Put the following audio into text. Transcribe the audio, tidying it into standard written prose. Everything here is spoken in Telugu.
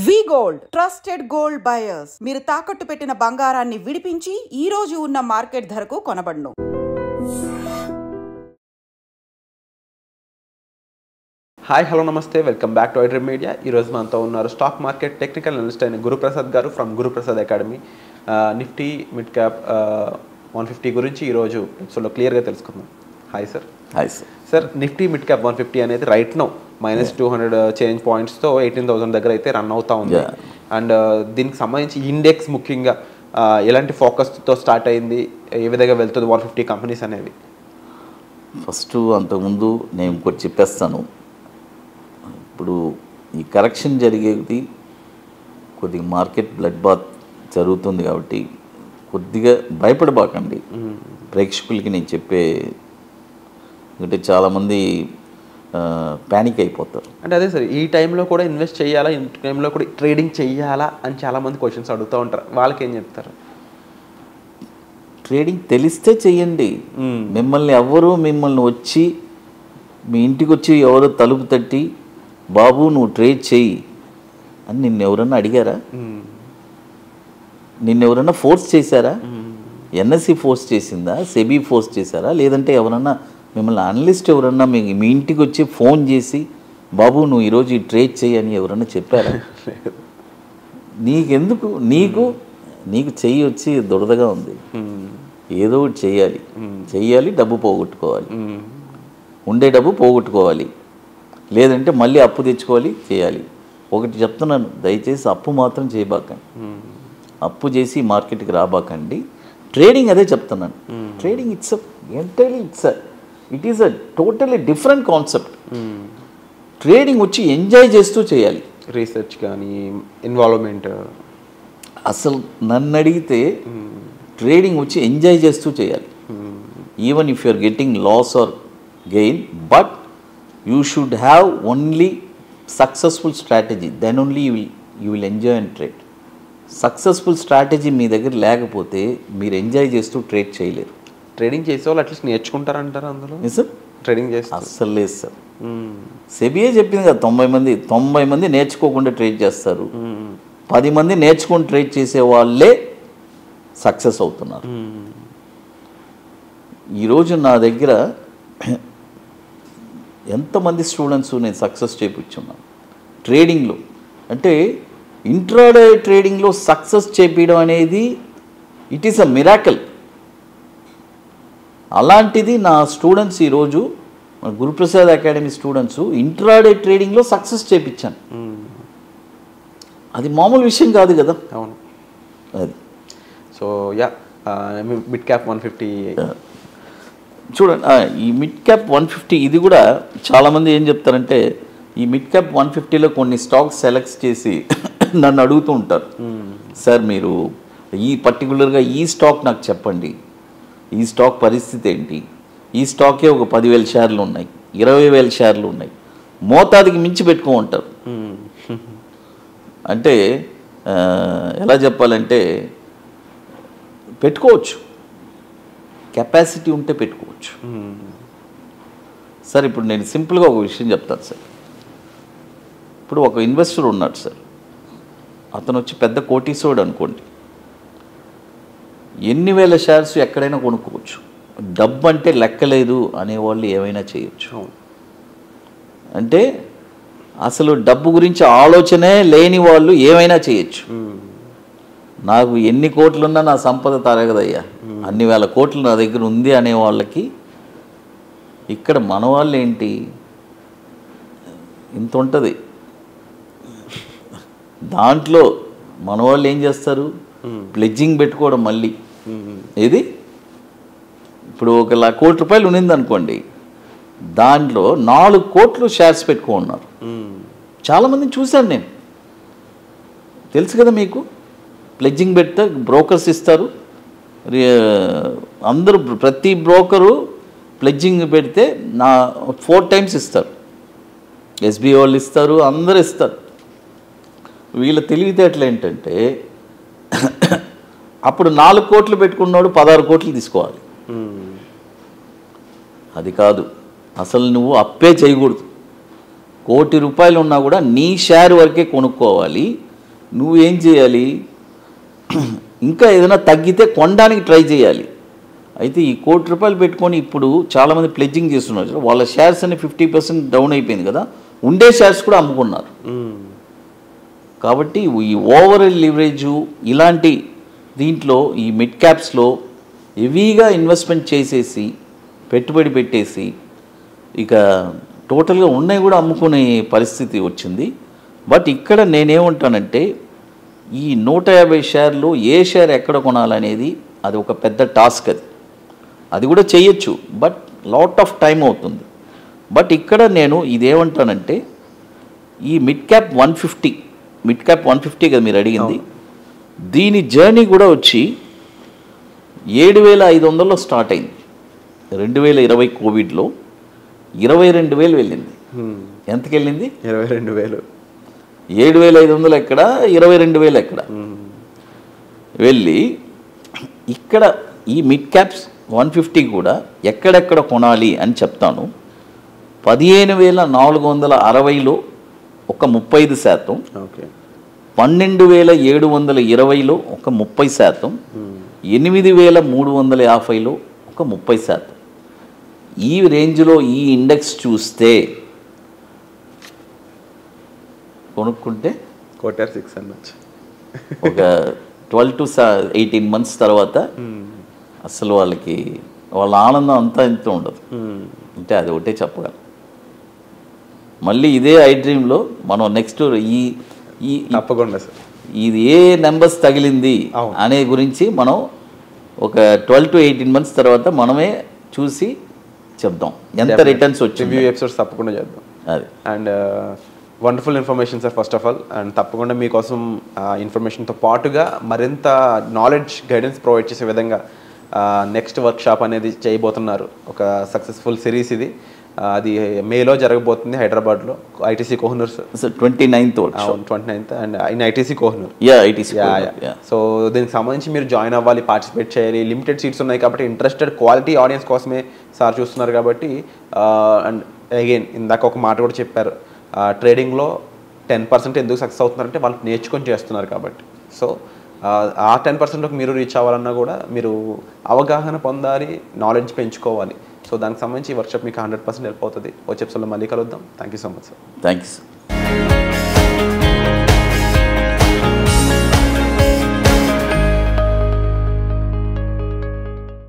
వి గోల్డ్ ట్రస్టెడ్ గోల్డ్ బయర్స్ మీరు తాకట్టు పెట్టిన బంగారాన్ని విడిపించి ఈ రోజు ఉన్న మార్కెట్ ధరకు కొనబడును. హాయ్ హలో నమస్తే, welcome back to iDream media. ఈరోజు మనతో ఉన్నారు స్టాక్ మార్కెట్ టెక్నికల్ అనలిస్ట్ అయిన గురుప్రసాద్ గారు from Guruprasad academy. Nifty mid cap 150 గురించి ఈరోజు ఎపిసోడ్లో క్లియర్గా తెలుసుకుందాం. Hi sir. Hi sir. Sir, Nifty mid cap 150 అనేది రైట్ నో -200 చేంజ్ పాయింట్స్తో 18,000 దగ్గర అయితే రన్ అవుతా ఉంది. అండ్ దీనికి సంబంధించి ఇండెక్స్ ముఖ్యంగా ఎలాంటి ఫోకస్తో స్టార్ట్ అయింది, ఏ విధంగా వెళ్తుంది 150 కంపెనీస్ అనేవి? ఫస్ట్ అంతకుముందు నేను ఇంకోటి చెప్పేస్తాను. ఇప్పుడు ఈ కరెక్షన్ జరిగేది కొద్దిగా మార్కెట్ బ్లడ్ బాత్ జరుగుతుంది కాబట్టి కొద్దిగా భయపడబాకండి ప్రేక్షకులకి నేను చెప్పే. ఎందుకంటే చాలామంది ప్యానిక్ అయిపోతారు. అంటే అదే సార్, ఈ టైంలో కూడా ఇన్వెస్ట్ చేయాలా, ఈ టైంలో కూడా ట్రేడింగ్ చేయాలా అని చాలామంది క్వశ్చన్స్ అడుగుతూ ఉంటారు. వాళ్ళకి ఏం చెప్తారు? ట్రేడింగ్ తెలిస్తే చెయ్యండి. మిమ్మల్ని వచ్చి మీ ఇంటికి వచ్చి ఎవరో తలుపు తట్టి బాబు నువ్వు ట్రేడ్ చెయ్యి అని నిన్నెవరన్నా అడిగారా? నిన్నెవరన్నా ఫోర్స్ చేశారా? ఎన్ఎస్సి ఫోర్స్ చేసిందా? సెబీ ఫోర్స్ చేశారా? లేదంటే ఎవరన్నా మిమ్మల్ని అనలిస్ట్ ఎవరన్నా మీ ఇంటికి వచ్చి ఫోన్ చేసి బాబు నువ్వు ఈరోజు ఈ ట్రేడ్ చేయి అని ఎవరన్నా చెప్పారా? నీకెందుకు? నీకు చెయ్యి వచ్చి దురదగా ఉంది, ఏదో ఒకటి చెయ్యాలి, డబ్బు పోగొట్టుకోవాలి, ఉండే డబ్బు పోగొట్టుకోవాలి, లేదంటే మళ్ళీ అప్పు తెచ్చుకోవాలి, చేయాలి. ఒకటి చెప్తున్నాను, దయచేసి అప్పు మాత్రం చేయబాకండి, అప్పు చేసి మార్కెట్కి రాబాకండి. ట్రేడింగ్ అదే చెప్తున్నాను. Trading it is a totally different concept. Trading వచ్చి ఎంజాయ్ చేస్తూ చేయాలి. రీసెర్చ్ కానీ ఇన్వాల్వ్మెంట్. అసలు నన్ను అడిగితే ట్రేడింగ్ వచ్చి ఎంజాయ్ చేస్తూ చేయాలి. Even if you are getting loss or gain, but you should have only successful strategy, then only you will enjoy and trade. Successful strategy మీ దగ్గర లేకపోతే మీరు ఎంజాయ్ చేస్తూ ట్రేడ్ చేయలేరు. ట్రేడింగ్ చేసే వాళ్ళు అట్లీస్ట్ నేర్చుకుంటారంటారు అందులో. సార్, ట్రేడింగ్ చేస్తే అస్సలు లేదు సార్. సెబిఏ చెప్పింది కదా, 90 మంది నేర్చుకోకుండా ట్రేడ్ చేస్తారు, 10 మంది నేర్చుకొని ట్రేడ్ చేసే వాళ్ళే సక్సెస్ అవుతున్నారు. ఈరోజు నా దగ్గర ఎంతమంది స్టూడెంట్స్ నేను సక్సెస్ చేయించున్నాను ట్రేడింగ్లో. అంటే ఇంట్రాడే ట్రేడింగ్లో సక్సెస్ చేపించడం అనేది ఇట్ ఈస్ అ మిరాకిల్. అలాంటిది నా స్టూడెంట్స్ ఈరోజు గురుప్రసాద్ అకాడమీ స్టూడెంట్స్ ఇంట్రాడే ట్రేడింగ్లో సక్సెస్ చేయించాను. అది మామూలు విషయం కాదు కదా. అవును. అది సో మిడ్ క్యాప్ 150 చూడండి. ఈ మిడ్ క్యాప్ 150 ఇది కూడా చాలామంది ఏం చెప్తారంటే ఈ మిడ్ క్యాప్ 150లో కొన్ని స్టాక్స్ సెలెక్ట్ చేసి నన్ను అడుగుతూ ఉంటారు, సార్ మీరు ఈ పర్టికులర్గా ఈ స్టాక్ నాకు చెప్పండి, ఈ స్టాక్ పరిస్థితి ఏంటి, ఈ స్టాకే ఒక 10,000 షేర్లు ఉన్నాయి, 20,000 షేర్లు ఉన్నాయి, మోతాదుకి మించి పెట్టుకో ఉంటారు. అంటే ఎలా చెప్పాలంటే పెట్టుకోవచ్చు, కెపాసిటీ ఉంటే పెట్టుకోవచ్చు. సార్ ఇప్పుడు నేను సింపుల్గా ఒక విషయం చెప్తాను సార్. ఇప్పుడు ఒక ఇన్వెస్టర్ ఉన్నాడు సార్, అతను వచ్చి పెద్ద కోటీశ్వరుడు అనుకోండి, ఎన్ని వేల షేర్స్ ఎక్కడైనా కొనుక్కోవచ్చు. డబ్బు అంటే లెక్కలేదు అనేవాళ్ళు ఏమైనా చేయొచ్చు. అంటే అసలు డబ్బు గురించి ఆలోచనే లేని వాళ్ళు ఏమైనా చేయొచ్చు. నాకు ఎన్ని కోట్లున్నా నా సంపద తరగదయ్యా, అన్ని వేల కోట్లు నా దగ్గర ఉంది అనే వాళ్ళకి ఇక్కడ మన వాళ్ళు ఏంటి ఇంత ఉంటుంది. దాంట్లో మన వాళ్ళు ఏం చేస్తారు, ప్లెడ్జింగ్ పెట్టుకోవడం. మళ్ళీ ఇది ఇప్పుడు 1 కోటి రూపాయలు ఉన్నింది అనుకోండి, దాంట్లో 4 కోట్లు షేర్స్ పెట్టుకున్నారు. చాలామందిని చూశాను నేను, తెలుసు కదా మీకు. ప్లెడ్జింగ్ పెడితే బ్రోకర్స్ ఇస్తారు, అందరూ ప్రతి బ్రోకరు ప్లెడ్జింగ్ పెడితే 4 times ఇస్తారు. ఎస్బీ వాళ్ళు ఇస్తారు, అందరూ ఇస్తారు. వీళ్ళ తెలివితేటలు ఏంటంటే అప్పుడు 4 కోట్లు పెట్టుకున్నాడు 16 కోట్లు తీసుకోవాలి. అది కాదు, అసలు నువ్వు అప్పే చేయకూడదు. ₹1 కోటి ఉన్నా కూడా నీ షేర్ వరకే కొనుక్కోవాలి. నువ్వేం చేయాలి, ఇంకా ఏదైనా తగ్గితే కొనడానికి ట్రై చేయాలి. అయితే ఈ ₹1,00,00,000 పెట్టుకొని ఇప్పుడు చాలామంది ప్లెడ్జింగ్ చేస్తున్నారు. వాళ్ళ షేర్స్ అన్ని 50% డౌన్ అయిపోయింది కదా, ఉండే షేర్స్ కూడా అమ్ముకున్నారు. కాబట్టి ఈ ఓవర్ లివరేజు ఇలాంటి దీంట్లో ఈ మిడ్ క్యాప్స్లో హెవీగా ఇన్వెస్ట్మెంట్ చేసేసి పెట్టుబడి పెట్టేసి ఇక టోటల్గా ఉన్నాయి కూడా అమ్ముకునే పరిస్థితి వచ్చింది. బట్ ఇక్కడ నేనేమంటానంటే ఈ 150 షేర్లు ఏ షేర్ ఎక్కడ కొనాలనేది అది ఒక పెద్ద టాస్క్. అది కూడా చేయొచ్చు, బట్ లాట్ ఆఫ్ టైం అవుతుంది. బట్ ఇక్కడ నేను ఇదేమంటానంటే ఈ మిడ్ క్యాప్ 150 కదా మీరు అడిగింది, దీని జర్నీ కూడా వచ్చి 7,500లో స్టార్ట్ అయింది. 2020 కోవిడ్లో 22,000 వెళ్ళింది. ఎంతకి వెళ్ళింది? 22,000. 7,500 ఎక్కడ, 22,000 ఎక్కడ వెళ్ళి ఇక్కడ ఈ మిడ్ క్యాప్స్ 150 కూడా ఎక్కడెక్కడ కొనాలి అని చెప్తాను. 15,460లో ఒక 35%, ఓకే, 12,720లో ఒక 30%, 8,350లో ఒక 30%. ఈ రేంజ్లో ఈ ఇండెక్స్ చూస్తే కొనుక్కుంటే క్వార్టర్ 6 అనొచ్చు. ఒక 12 to 18 months తర్వాత అసలు వాళ్ళ ఆనందం అంతా ఇంత ఉండదు. అంటే అది ఒకటే చెప్పగలను. మళ్ళీ ఇదే ఐ డ్రీమ్లో మనం నెక్స్ట్ ఈ తప్పకుండా సార్ ఇది ఏ నెంబర్స్ తగిలింది అనే గురించి మనం ఒక 12 to 18 months తర్వాత మనమే చూసి చెప్దాం ఎంత రిటర్న్స్ వచ్చింది. రివ్యూ ఎపిసోడ్స్ తప్పకుండా చేద్దాం. అది and wonderful information sir first of all. And తప్పకుండా మీకోసం ఇన్ఫర్మేషన్తో పాటుగా మరింత నాలెడ్జ్ గైడెన్స్ ప్రొవైడ్ చేసే విధంగా నెక్స్ట్ వర్క్షాప్ అనేది చేయబోతున్నారు. ఒక సక్సెస్ఫుల్ సిరీస్ ఇది. అది మేలో జరగబోతుంది హైదరాబాద్లో, ITC Kohinoor sir. 29th and in ITC Kohinoor. So దీనికి సంబంధించి మీరు జాయిన్ అవ్వాలి, పార్టిసిపేట్ చేయాలి. లిమిటెడ్ సీట్స్ ఉన్నాయి కాబట్టి ఇంట్రెస్టెడ్ క్వాలిటీ ఆడియన్స్ కోసమే సార్ చూస్తున్నారు కాబట్టి. అండ్ అగైన్ ఇందాక ఒక మాట కూడా చెప్పారు, ట్రేడింగ్లో 10% ఎందుకు సక్సెస్ అవుతున్నారంటే వాళ్ళు నేర్చుకొని చేస్తున్నారు కాబట్టి. సో ఆ 10%లోకి మీరు రీచ్ అవ్వాలన్నా కూడా మీరు అవగాహన పొందాలి, నాలెడ్జ్ పెంచుకోవాలి. సో దానికి సంబంధించి ఈ వర్క్షాప్ మీకు 100% హెల్ప్ అవుతుంది. వచ్చే ఎపిసోడ్లో మళ్ళీ కలుద్దాం. Thank you so much sir. Thank you sir.